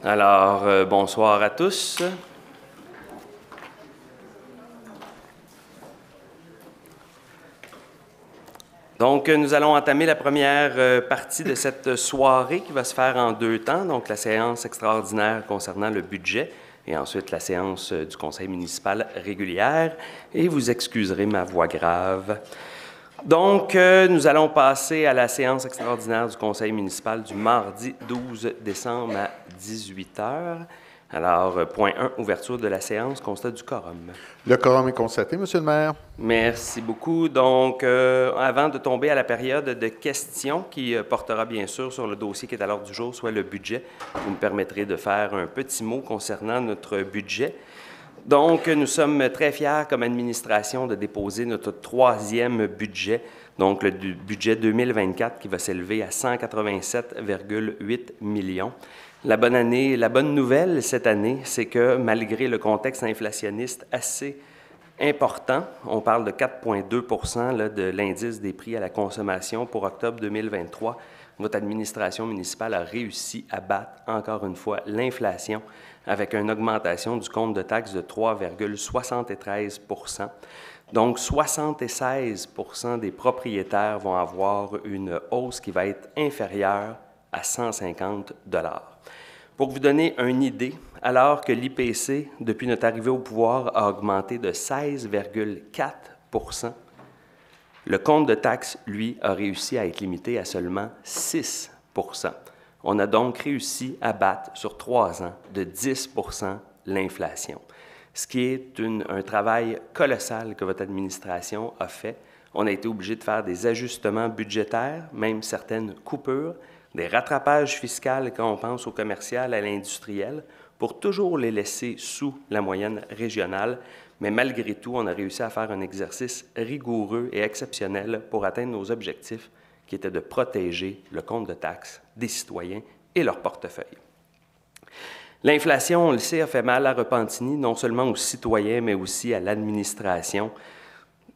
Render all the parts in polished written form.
Alors, bonsoir à tous. Donc, nous allons entamer la première partie de cette soirée qui va se faire en deux temps. Donc, la séance extraordinaire concernant le budget et ensuite la séance du conseil municipal régulière. Et vous excuserez ma voix grave. Donc, nous allons passer à la séance extraordinaire du conseil municipal du mardi 12 décembre à 18 h. Alors, point 1, ouverture de la séance, constat du quorum. Le quorum est constaté, Monsieur le maire. Merci beaucoup. Donc, avant de tomber à la période de questions qui portera bien sûr sur le dossier qui est à l'ordre du jour, soit le budget, vous me permettrez de faire un petit mot concernant notre budget. Donc, nous sommes très fiers comme administration de déposer notre troisième budget, donc le budget 2024 qui va s'élever à 187,8 millions. La bonne nouvelle cette année, c'est que malgré le contexte inflationniste assez important, on parle de 4,2 % de l'indice des prix à la consommation pour octobre 2023, votre administration municipale a réussi à battre encore une fois l'inflation avec une augmentation du compte de taxes de 3,73 %. Donc, 76 % des propriétaires vont avoir une hausse qui va être inférieure à 150 $. Pour vous donner une idée, alors que l'IPC, depuis notre arrivée au pouvoir, a augmenté de 16,4 %, le compte de taxes, lui, a réussi à être limité à seulement 6 %. On a donc réussi à battre sur 3 ans de 10 % l'inflation, ce qui est un travail colossal que votre administration a fait. On a été obligé de faire des ajustements budgétaires, même certaines coupures, des rattrapages fiscaux quand on pense au commercial, à l'industriel, pour toujours les laisser sous la moyenne régionale. Mais malgré tout, on a réussi à faire un exercice rigoureux et exceptionnel pour atteindre nos objectifs, qui étaient de protéger le compte de taxes des citoyens et leur portefeuille. L'inflation, on le sait, a fait mal à Repentigny, non seulement aux citoyens, mais aussi à l'administration.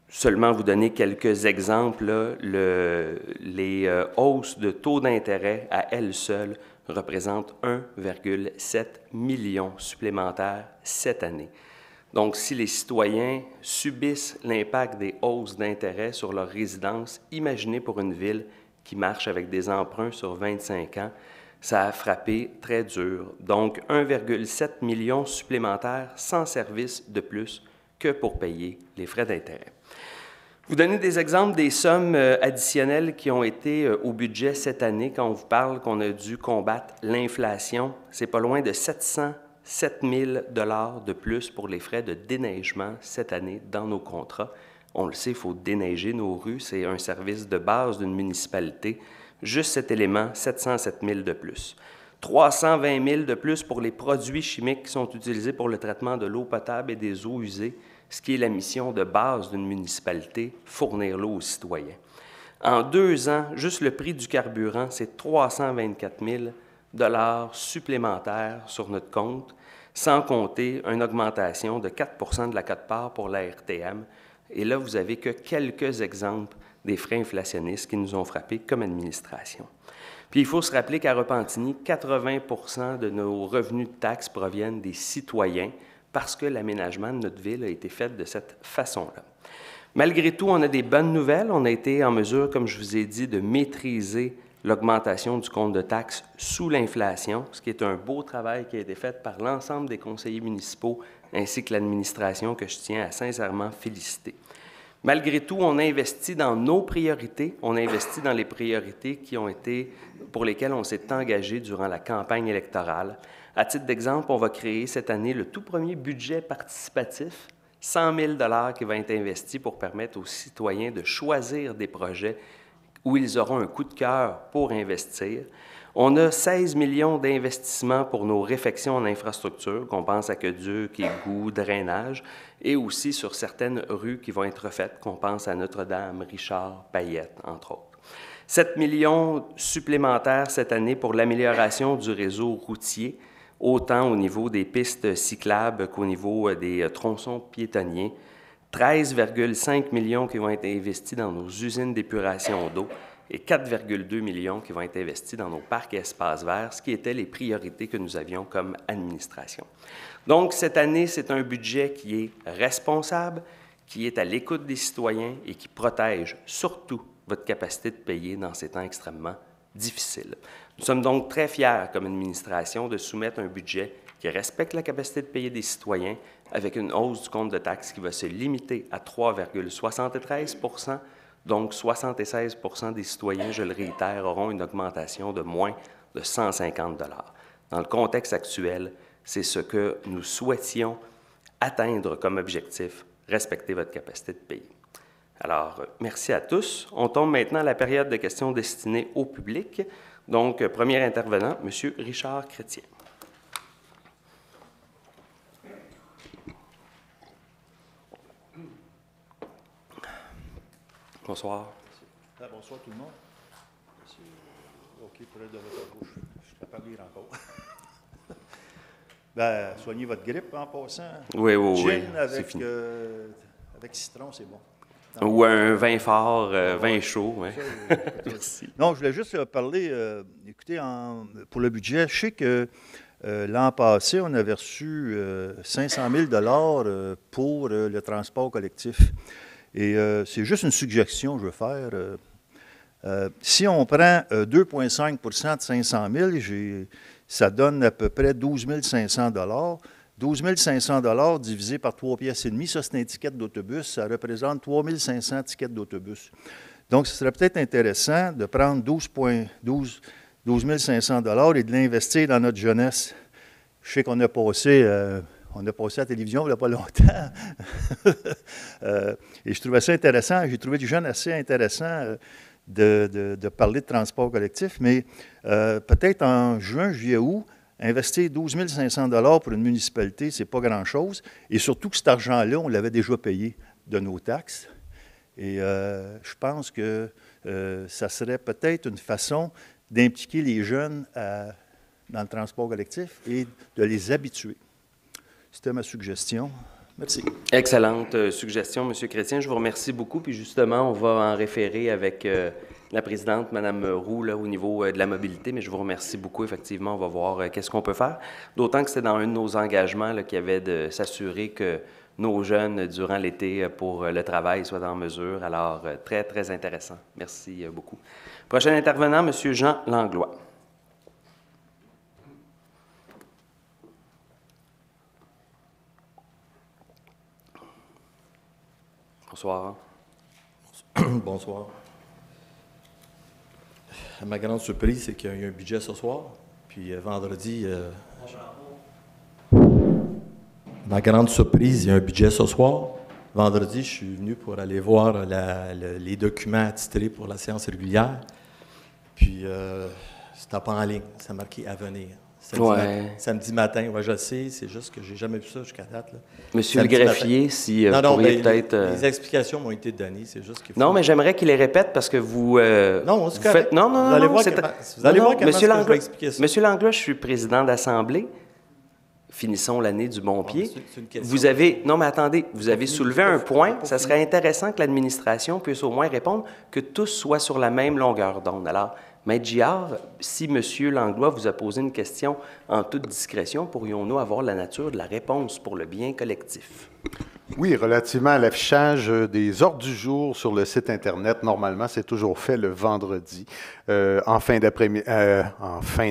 Seulement vous donner quelques exemples, là, les hausses de taux d'intérêt à elles seules représentent 1,7 million supplémentaires cette année. Donc, si les citoyens subissent l'impact des hausses d'intérêt sur leur résidence, imaginez pour une ville qui marche avec des emprunts sur 25 ans, ça a frappé très dur. Donc, 1,7 million supplémentaires sans service de plus que pour payer les frais d'intérêt. Vous donnez des exemples des sommes additionnelles qui ont été au budget cette année. Quand on vous parle qu'on a dû combattre l'inflation, c'est pas loin de 707 000 $ de plus pour les frais de déneigement cette année dans nos contrats. On le sait, il faut déneiger nos rues, c'est un service de base d'une municipalité. Juste cet élément, 707 000 $ de plus. 320 000 $ de plus pour les produits chimiques qui sont utilisés pour le traitement de l'eau potable et des eaux usées, ce qui est la mission de base d'une municipalité, fournir l'eau aux citoyens. En 2 ans, juste le prix du carburant, c'est 324 000 $ supplémentaires sur notre compte, sans compter une augmentation de 4 % de la quote-part pour la RTM. Et là, vous n'avez que quelques exemples des frais inflationnistes qui nous ont frappés comme administration. Puis il faut se rappeler qu'à Repentigny, 80 % de nos revenus de taxes proviennent des citoyens parce que l'aménagement de notre ville a été fait de cette façon-là. Malgré tout, on a des bonnes nouvelles. On a été en mesure, comme je vous ai dit, de maîtriser l'augmentation du compte de taxes sous l'inflation, ce qui est un beau travail qui a été fait par l'ensemble des conseillers municipaux ainsi que l'administration que je tiens à sincèrement féliciter. Malgré tout, on a investi dans nos priorités, on a investi dans les priorités pour lesquelles on s'est engagé durant la campagne électorale. À titre d'exemple, on va créer cette année le tout premier budget participatif, 100 000 $ qui va être investi pour permettre aux citoyens de choisir des projets où ils auront un coup de cœur pour investir. On a 16 millions d'investissements pour nos réfections en infrastructure, qu'on pense à aqueduc, égouts, drainage, et aussi sur certaines rues qui vont être refaites, qu'on pense à Notre-Dame, Richard, Payette, entre autres. 7 millions supplémentaires cette année pour l'amélioration du réseau routier, autant au niveau des pistes cyclables qu'au niveau des tronçons piétonniers. 13,5 millions qui vont être investis dans nos usines d'épuration d'eau et 4,2 millions qui vont être investis dans nos parcs et espaces verts, ce qui étaient les priorités que nous avions comme administration. Donc, cette année, c'est un budget qui est responsable, qui est à l'écoute des citoyens et qui protège surtout votre capacité de payer dans ces temps extrêmement difficiles. Nous sommes donc très fiers comme administration de soumettre un budget qui respecte la capacité de payer des citoyens avec une hausse du compte de taxes qui va se limiter à 3,73 %. Donc, 76 % des citoyens, je le réitère, auront une augmentation de moins de 150 $. Dans le contexte actuel, c'est ce que nous souhaitions atteindre comme objectif, respecter votre capacité de payer. Alors, merci à tous. On tombe maintenant à la période de questions destinées au public. Donc, premier intervenant, M. Richard Chrétien. Bonsoir. Bonsoir tout le monde. OK, pour être de votre bouche. Je peux pas lire encore. Ben, soignez votre grippe en passant. Oui, Gin c'est fini. Avec citron, c'est bon. Ou un vin fort, vin chaud. Ouais. Merci. Non, je voulais juste parler, écoutez, pour le budget, je sais que l'an passé, on avait reçu 500 000 $ pour le transport collectif. Et c'est juste une suggestion que je veux faire. Si on prend 2,5 % de 500 000, ça donne à peu près 12 500 $. 12 500 $ divisé par 3,5 piastres, ça c'est un ticket d'autobus, ça représente 3 500 tickets d'autobus. Donc, ce serait peut-être intéressant de prendre 12 500 $ et de l'investir dans notre jeunesse. Je sais qu'on a passé... On a passé à la télévision il n'y a pas longtemps. Et je trouvais ça intéressant. J'ai trouvé des jeunes assez intéressants de parler de transport collectif. Mais peut-être en juin, juillet, août, investir 12 500 $ pour une municipalité, ce n'est pas grand-chose. Et surtout que cet argent-là, on l'avait déjà payé de nos taxes. Et je pense que ça serait peut-être une façon d'impliquer les jeunes dans le transport collectif et de les habituer. C'était ma suggestion. Merci. Excellente suggestion, M. Chrétien. Je vous remercie beaucoup. Puis justement, on va en référer avec la présidente, Mme Roux, là, au niveau de la mobilité. Mais je vous remercie beaucoup. Effectivement, on va voir qu'est-ce qu'on peut faire. D'autant que c'est dans un de nos engagements là, qui avait de s'assurer que nos jeunes, durant l'été, pour le travail, soient en mesure. Alors, très, très intéressant. Merci beaucoup. Prochain intervenant, M. Jean Langlois. Bonsoir. Bonsoir. Ma grande surprise, c'est qu'il y a un budget ce soir. Puis vendredi... Ma grande surprise, il y a un budget ce soir. Vendredi, je suis venu pour aller voir les documents attitrés pour la séance régulière. Puis, c'était pas en ligne. Ça marqué « à venir ». Samedi matin, je le sais, c'est juste que j'ai jamais vu ça jusqu'à date. Là. Monsieur le greffier, si vous pourriez peut-être... Les explications m'ont été données, c'est juste qu'il faut... Non, mais j'aimerais qu'il les répète parce que vous... non, c'est correct. Non, vous allez voir comment je vais expliquer ça. Monsieur Langlois, je suis président d'Assemblée. Finissons l'année du bon pied. C'est une question. Vous avez... Non, mais attendez, vous avez soulevé un point. Ça serait intéressant que l'administration puisse au moins répondre, que tous soient sur la même longueur d'onde. Alors... Maître Giard, si M. Langlois vous a posé une question en toute discrétion, pourrions-nous avoir la nature de la réponse pour le bien collectif? Oui, relativement à l'affichage des ordres du jour sur le site Internet, normalement, c'est toujours fait le vendredi, en fin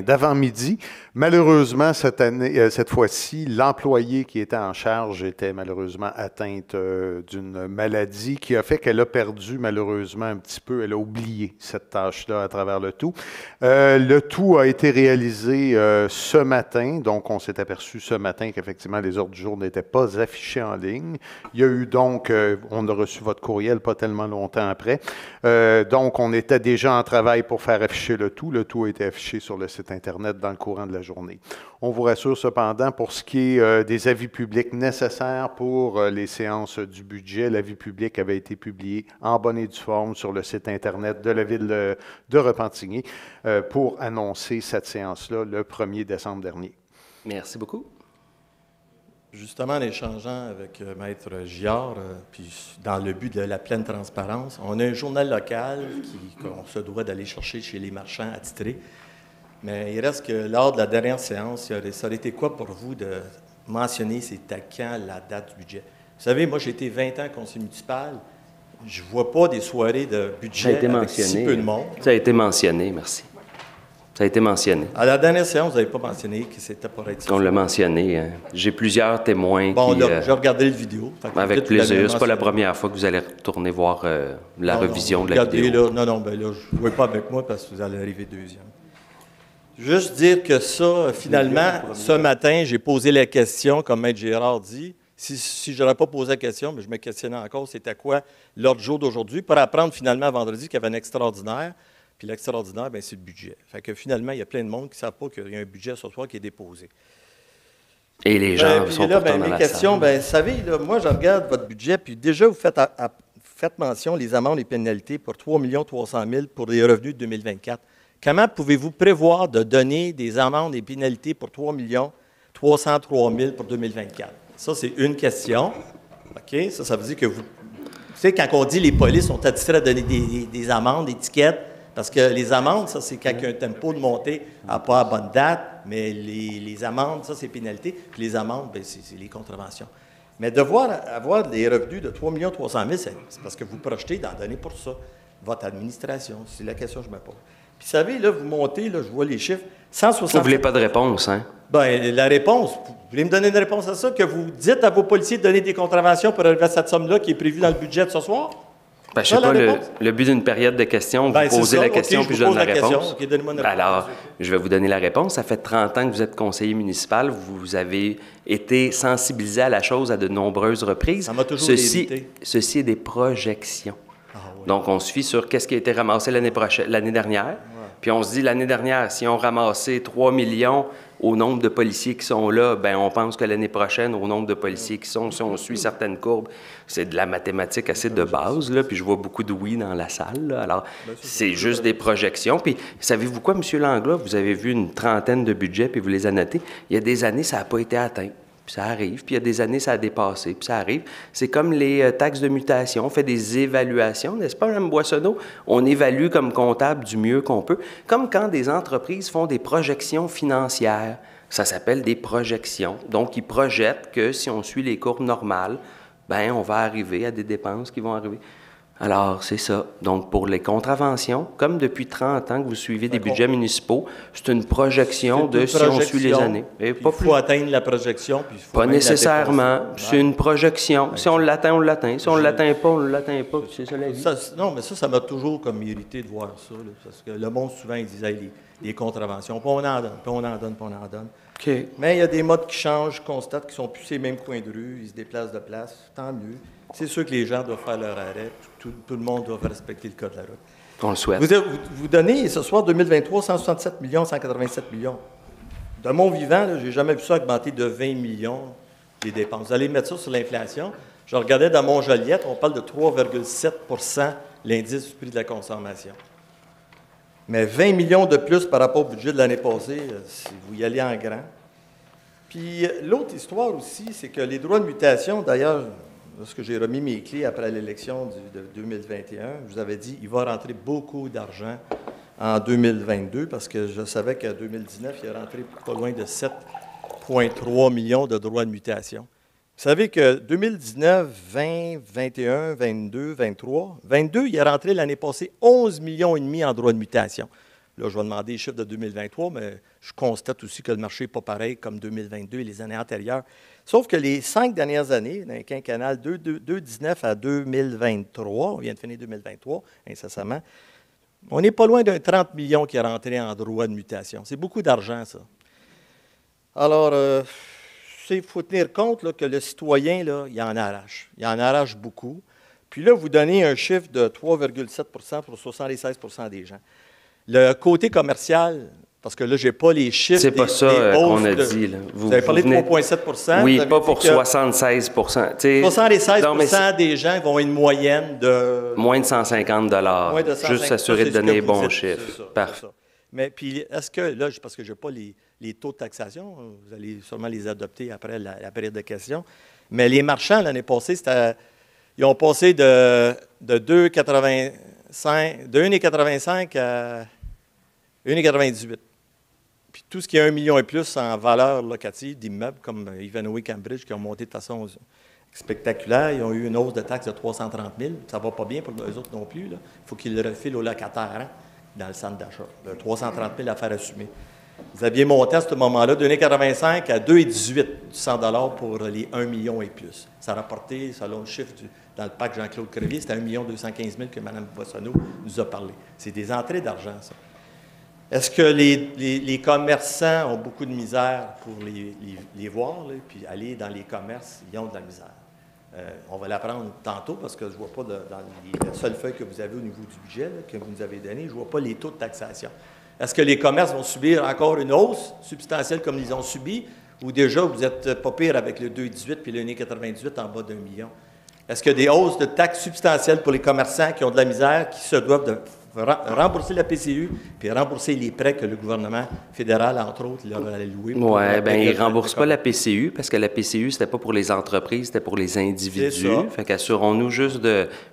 d'avant-midi. Malheureusement, cette fois-ci, l'employée qui était en charge était malheureusement atteinte d'une maladie qui a fait qu'elle a perdu malheureusement un petit peu, elle a oublié cette tâche-là à travers le tout. Le tout a été réalisé ce matin, donc on s'est aperçu ce matin qu'effectivement les ordres du jour n'étaient pas affichés en ligne. Il y a eu donc, on a reçu votre courriel pas tellement longtemps après, donc on était déjà en travail pour faire afficher le tout a été affiché sur le site Internet dans le courant de la journée. On vous rassure cependant, pour ce qui est des avis publics nécessaires pour les séances du budget, l'avis public avait été publié en bonne et due forme sur le site Internet de la ville de Repentigny pour annoncer cette séance-là le 1er décembre dernier. Merci beaucoup. Justement, en échangeant avec Maître Giard, puis dans le but de la pleine transparence, on a un journal local qu'on se doit d'aller chercher chez les marchands attitrés. Mais il reste que lors de la dernière séance, ça aurait été quoi pour vous de mentionner c'est à quand la date du budget? Vous savez, moi j'ai été 20 ans conseiller municipal, je ne vois pas des soirées de budget avec si peu de monde. Ça a été mentionné, merci. Ça a été mentionné. À la dernière séance, vous n'avez pas mentionné que c'était pour être... On l'a mentionné. Hein. J'ai plusieurs témoins bon, qui... Bon, j'ai regardé la vidéo. Avec plaisir. C'est pas la première fois que vous allez retourner voir la revision de la vidéo. Là, non, ben là, je ne jouez pas avec moi parce que vous allez arriver deuxième. Juste dire que ça, finalement, ce matin, j'ai posé la question, comme Maître Gérard dit. Si je n'aurais pas posé la question, mais je me questionnais encore, c'était quoi l'ordre du jour d'aujourd'hui, pour apprendre finalement vendredi qu'il y avait un extraordinaire. Puis l'extraordinaire, bien, c'est le budget. Fait que finalement, il y a plein de monde qui ne savent pas qu'il y a un budget ce soir qui est déposé. Et les gens sont là, pourtant dans la questions, salle. Vous savez, là, moi, je regarde votre budget, puis déjà, vous faites mention les amendes et pénalités pour 3 300 000 pour les revenus de 2024. Comment pouvez-vous prévoir de donner des amendes et pénalités pour 3 303 000 pour 2024? Ça, c'est une question. OK? Ça veut dire que vous... Vous savez, quand on dit les polices sont attitrés à donner des amendes, des tickets, parce que les amendes, ça, c'est quand il y a un tempo de montée à pas à bonne date, mais les amendes, ça, c'est pénalité. Puis les amendes, bien, c'est les contraventions. Mais devoir avoir des revenus de 3 300 000, c'est parce que vous projetez d'en donner pour ça. Votre administration, c'est la question que je me pose. Puis, vous savez, là, vous montez, là, je vois les chiffres, 160... Vous ne voulez pas de réponse, hein? Bien, la réponse, vous voulez me donner une réponse à ça, que vous dites à vos policiers de donner des contraventions pour arriver à cette somme-là qui est prévue dans le budget de ce soir? Ben, je ne sais pas, le but d'une période de questions, vous posez la question, puis je donne la réponse. Alors, je vais vous donner la réponse. Ça fait 30 ans que vous êtes conseiller municipal. Vous avez été sensibilisé à la chose à de nombreuses reprises. Ça m'a toujours évité. Ceci est des projections. Ah, oui. Donc, on se fie sur qu'est-ce qui a été ramassé l'année dernière. Ouais. Puis on se dit, l'année dernière, si on ramassait 3 millions au nombre de policiers qui sont là, bien, on pense que l'année prochaine, au nombre de policiers qui sont, si on suit certaines courbes, c'est de la mathématique assez de base, là, puis je vois beaucoup de oui dans la salle, là. Alors, c'est juste des projections. Puis, savez-vous quoi, M. Langlois? Vous avez vu une trentaine de budgets, puis vous les annotez. Il y a des années, ça n'a pas été atteint. Puis ça arrive. Puis il y a des années, ça a dépassé. Puis ça arrive. C'est comme les taxes de mutation. On fait des évaluations, n'est-ce pas, Mme Boissonneau? On évalue comme comptable du mieux qu'on peut. Comme quand des entreprises font des projections financières. Ça s'appelle des projections. Donc, ils projettent que si on suit les courbes normales, bien, on va arriver à des dépenses qui vont arriver. Alors, c'est ça. Donc, pour les contraventions, comme depuis 30 ans que vous suivez des budgets municipaux, c'est une projection de si on suit les années. Il faut atteindre la projection. Puis pas nécessairement. C'est une projection. Si on l'atteint, on l'atteint. Si on ne l'atteint pas, on ne l'atteint pas. C'est ça la vie. Non, mais ça m'a toujours comme irrité de voir ça. Là, parce que le monde, souvent, il disait les contraventions. Puis on en donne, puis on en donne, puis on en donne. Okay. Mais il y a des modes qui changent, je constate qu'ils ne sont plus ces mêmes coins de rue. Ils se déplacent de place. Tant mieux. C'est sûr que les gens doivent faire leur arrêt. Tout le monde doit respecter le code de la route. On le souhaite. Vous donnez ce soir 2023 167 millions, 187 millions. De mon vivant, je n'ai jamais vu ça augmenter de 20 millions les dépenses. Vous allez mettre ça sur l'inflation. Je regardais dans mon Joliette, on parle de 3,7 l'indice du prix de la consommation. Mais 20 millions de plus par rapport au budget de l'année passée, si vous y allez en grand. Puis l'autre histoire aussi, c'est que les droits de mutation, d'ailleurs, lorsque j'ai remis mes clés après l'élection de 2021, je vous avais dit qu'il va rentrer beaucoup d'argent en 2022 parce que je savais qu'en 2019, il est rentré pas loin de 7,3 millions de droits de mutation. Vous savez que 2019, 20, 21, 22, 23, 22, il est rentré l'année passée 11,5 millions en droits de mutation. Là, je vais demander les chiffres de 2023, mais je constate aussi que le marché n'est pas pareil comme 2022 et les années antérieures. Sauf que les 5 dernières années, dans le quinquennal 2019 à 2023, on vient de finir 2023 incessamment, on n'est pas loin d'un 30 millions qui est rentré en droit de mutation. C'est beaucoup d'argent, ça. Alors, il faut tenir compte là, que le citoyen, là, il en arrache. Il en arrache beaucoup. Puis là, vous donnez un chiffre de 3,7 pour 76 des gens. Le côté commercial, parce que là, je n'ai pas les chiffres. C'est pas ça qu'on a dit. Là. Vous avez parlé de 3,7 Oui, pas pour 76 76 des gens vont avoir une moyenne de... Moins de 150 moins de 150 Juste s'assurer de donner les bons chiffres. Parfait. Mais puis, est-ce que, là, parce que je n'ai pas les les taux de taxation. Vous allez sûrement les adopter après la période de questions. Mais les marchands, l'année passée, ils ont passé de 1,85 à 1,98. Puis tout ce qui est 1 million et plus en valeur locative d'immeubles, comme Ivanhoe Cambridge, qui ont monté de façon spectaculaire, ils ont eu une hausse de taxe de 330 000. Ça ne va pas bien pour eux autres non plus. Il faut qu'ils le refilent aux locataires dans le centre d'achat. 330 000 à faire assumer. Vous aviez monté à ce moment-là de 1,85 à 2,18 $100 pour les 1 million et plus. Ça a rapporté, selon le chiffre dans le pacte Jean-Claude Crevier, c'était 1 215 000 que Mme Boissonneau nous a parlé. C'est des entrées d'argent, ça. Est-ce que les commerçants ont beaucoup de misère pour les voir, là, puis aller dans les commerces, ils ont de la misère? On va l'apprendre tantôt parce que je ne vois pas dans la seule feuille que vous avez au niveau du budget là, que vous nous avez donné, je ne vois pas les taux de taxation. Est-ce que les commerces vont subir encore une hausse substantielle comme ils ont subi, ou déjà vous n'êtes pas pire avec le 2,18 puis le 1,98 en bas d'1 million? Est-ce qu'il y a des hausses de taxes substantielles pour les commerçants qui ont de la misère, qui se doivent de rembourser la PCU puis rembourser les prêts que le gouvernement fédéral, entre autres, leur a alloués? Oui, bien, ils ne remboursent pas la PCU parce que la PCU, ce n'était pas pour les entreprises, c'était pour les individus. Fait qu'assurons-nous juste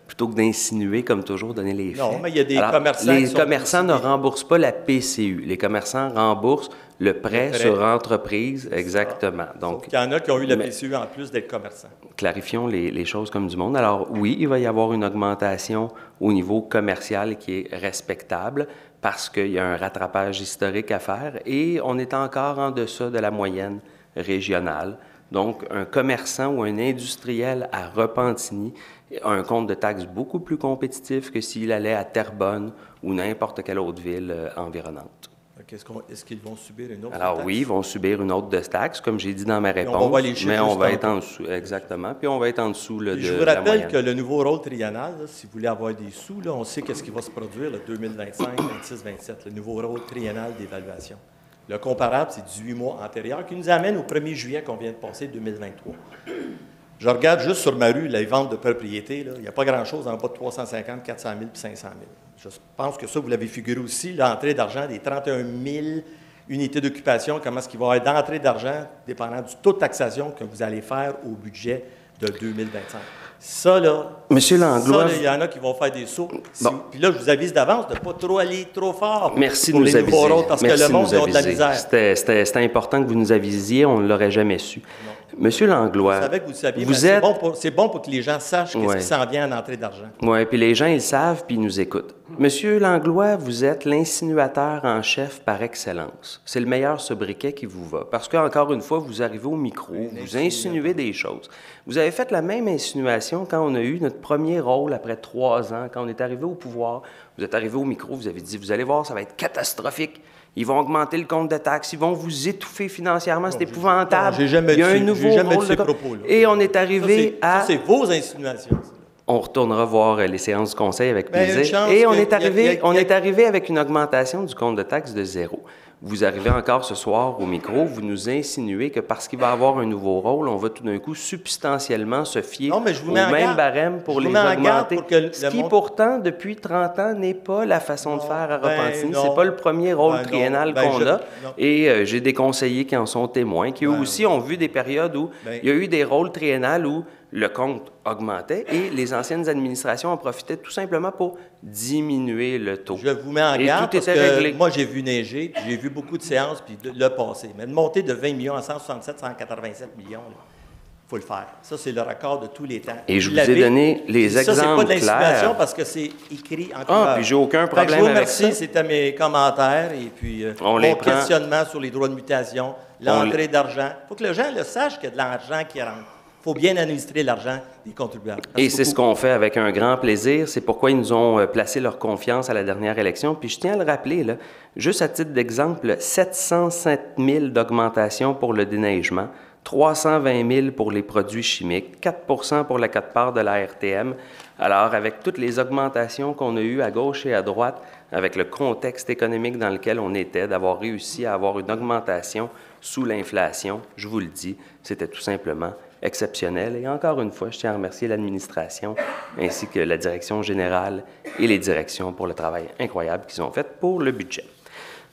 plutôt que d'insinuer, comme toujours, donner les faits. Non, mais il y a des commerçants les commerçants ne remboursent pas la PCU. Les commerçants remboursent le prêt sur entreprise, exactement. Donc, il y en a qui ont eu la PCU en plus d'être commerçants. Clarifions les choses comme du monde. Alors oui, il va y avoir une augmentation au niveau commercial qui est respectable parce qu'il y a un rattrapage historique à faire et on est encore en deçà de la moyenne régionale. Donc, un commerçant ou un industriel à Repentigny a un compte de taxes beaucoup plus compétitif que s'il allait à Terrebonne ou n'importe quelle autre ville environnante. Est-ce qu'ils vont subir une autre Alors taxe? Oui, ils vont subir une autre de taxe, comme j'ai dit dans ma réponse, on va être en dessous, exactement, puis on va être en dessous de la moyenne. Je vous rappelle que le nouveau rôle triennal, là, si vous voulez avoir des sous, là, on sait qu'est-ce qui va se produire, le 2025, 26, 27, le nouveau rôle triennal d'évaluation. Le comparable, c'est 18 mois antérieurs, qui nous amène au 1er juillet qu'on vient de passer, 2023. Je regarde juste sur ma rue les ventes de propriétés, là, il n'y a pas grand-chose en bas de 350, 400 000 puis 500 000. Je pense que ça, vous l'avez figuré aussi, l'entrée d'argent des 31 000 unités d'occupation, comment est-ce qu'il va y avoir d'entrée d'argent dépendant du taux de taxation que vous allez faire au budget de 2025. Ça, là, Monsieur Langlois, il y en a qui vont faire des sauts. Puis là, je vous avise d'avance de ne pas trop aller trop fort. Merci de pour nous les aviser. nouveaux rôles, parce que le monde a de la misère. C'était important que vous nous avisiez, on ne l'aurait jamais su. Non. Monsieur Langlois, je savais que vous le saviez, vous mais êtes... c'est bon pour que les gens sachent qu'est-ce qui s'en vient en entrée d'argent. Oui, puis les gens, ils savent, puis ils nous écoutent. Monsieur Langlois, vous êtes l'insinuateur en chef par excellence. C'est le meilleur sobriquet qui vous va. Parce qu'encore une fois, vous arrivez au micro, vous insinuez des choses. Vous avez fait la même insinuation quand on a eu notre premier rôle après 3 ans, quand on est arrivé au pouvoir. Vous êtes arrivé au micro, vous avez dit, vous allez voir, ça va être catastrophique. Ils vont augmenter le compte de taxes, ils vont vous étouffer financièrement, c'est épouvantable. Il y a un nouveau rôle de propos, là. Et on est arrivé Ça, c'est vos insinuations. On retournera voir les séances du conseil avec plaisir. Et on est arrivé avec une augmentation du compte de taxes de 0. Vous arrivez encore ce soir au micro, vous nous insinuez que parce qu'il va avoir un nouveau rôle, on va tout d'un coup substantiellement se fier au même barème pour les augmenter. Ce qui, pourtant, depuis 30 ans, n'est pas la façon de faire à Repentigny. C'est pas le premier rôle triennal qu'on a. Et j'ai des conseillers qui en sont témoins, qui eux aussi ont vu des périodes où il y a eu des rôles triennales où le compte augmentait et les anciennes administrations en profitaient tout simplement pour diminuer le taux. Je vous mets en garde parce que moi, j'ai vu neiger, puis j'ai vu beaucoup de séances, puis le passé. Mais de monter de 20 millions à 167, 187 millions, il faut le faire. Ça, c'est le record de tous les temps. Et je vous ai donné les exemples clairs. Ça, c'est pas de l'insinuation parce que c'est écrit en couleur. Puis j'ai aucun problème avec ça. Je vous remercie, c'était mes commentaires et puis mon questionnement sur les droits de mutation, l'entrée d'argent. Il faut que les gens le sachent qu'il y a de l'argent qui rentre. Il faut bien administrer l'argent des contribuables. Et c'est ce qu'on fait avec un grand plaisir. C'est pourquoi ils nous ont placé leur confiance à la dernière élection. Puis je tiens à le rappeler, là, juste à titre d'exemple, 707 000 d'augmentation pour le déneigement, 320 000 pour les produits chimiques, 4 pour la quote-part de la RTM. Alors, avec toutes les augmentations qu'on a eues à gauche et à droite, avec le contexte économique dans lequel on était, d'avoir réussi à avoir une augmentation sous l'inflation, je vous le dis, c'était tout simplement exceptionnel. Et encore une fois, je tiens à remercier l'administration ainsi que la direction générale et les directions pour le travail incroyable qu'ils ont fait pour le budget.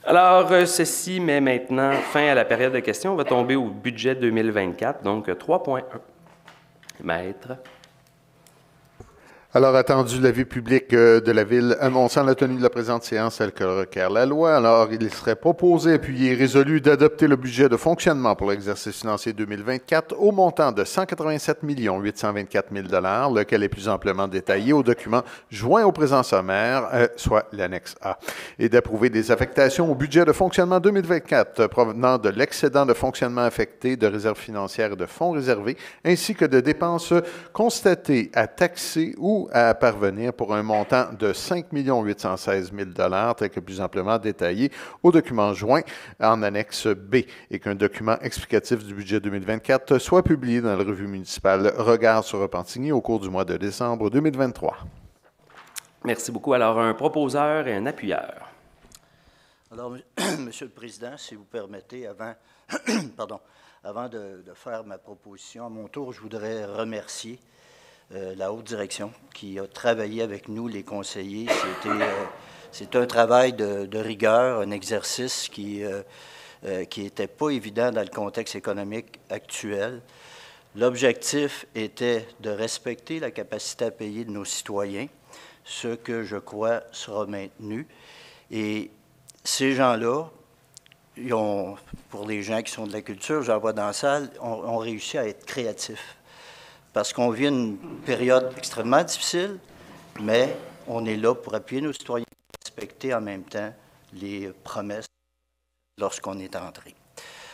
Alors, ceci met maintenant fin à la période de questions. On va tomber au budget 2024, donc 3.1. Maître. Alors, attendu l'avis public de la Ville annonçant la tenue de la présente séance telle que requiert la loi, alors il serait proposé, appuyé et résolu d'adopter le budget de fonctionnement pour l'exercice financier 2024 au montant de 187 824 000 $, lequel est plus amplement détaillé au document joint au présent sommaire, soit l'annexe A, et d'approuver des affectations au budget de fonctionnement 2024 provenant de l'excédent de fonctionnement affecté de réserves financières et de fonds réservés, ainsi que de dépenses constatées à taxer ou à parvenir pour un montant de 5 816 000 $, tel que plus amplement détaillé au document joint en annexe B, et qu'un document explicatif du budget 2024 soit publié dans la revue municipale Regard sur Repentigny au cours du mois de décembre 2023. Merci beaucoup. Alors, un proposeur et un appuyeur. Alors, Monsieur le Président, si vous permettez, avant de faire ma proposition, à mon tour, je voudrais remercier la haute direction qui a travaillé avec nous, les conseillers. C'est un travail de rigueur, un exercice qui n'était pas évident dans le contexte économique actuel. L'objectif était de respecter la capacité à payer de nos citoyens, ce que je crois sera maintenu. Et ces gens-là, pour les gens qui sont de la culture, j'en vois dans la salle, ont réussi à être créatifs. Parce qu'on vit une période extrêmement difficile, mais on est là pour appuyer nos citoyens, respecter en même temps les promesses lorsqu'on est entré.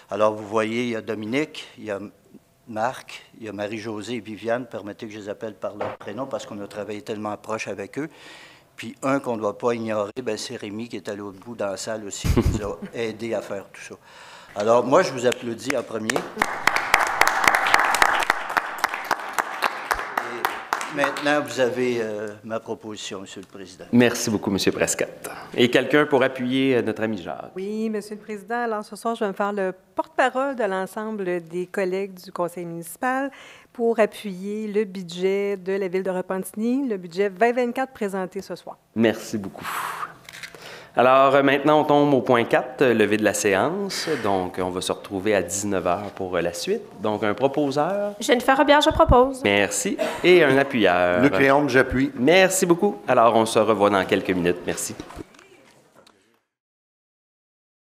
Alors, vous voyez, il y a Dominique, il y a Marc, il y a Marie-Josée et Viviane. Permettez que je les appelle par leur prénom parce qu'on a travaillé tellement proche avec eux. Puis un qu'on ne doit pas ignorer, c'est Rémi qui est à l'autre bout dans la salle aussi, qui nous a aidé à faire tout ça. Alors, moi, je vous applaudis en premier. Maintenant, vous avez ma proposition, Monsieur le Président. Merci beaucoup, M. Prescott. Et quelqu'un pour appuyer notre ami Jacques? Oui, Monsieur le Président. Alors, ce soir, je vais me faire le porte-parole de l'ensemble des collègues du Conseil municipal pour appuyer le budget de la Ville de Repentigny, le budget 2024 présenté ce soir. Merci beaucoup. Alors, maintenant, on tombe au point 4, levé de la séance. Donc, on va se retrouver à 19h pour la suite. Donc, un proposeur. Jennifer Robillard, je propose. Merci. Et un appuyeur. Luc Léon, j'appuie. Merci beaucoup. Alors, on se revoit dans quelques minutes. Merci.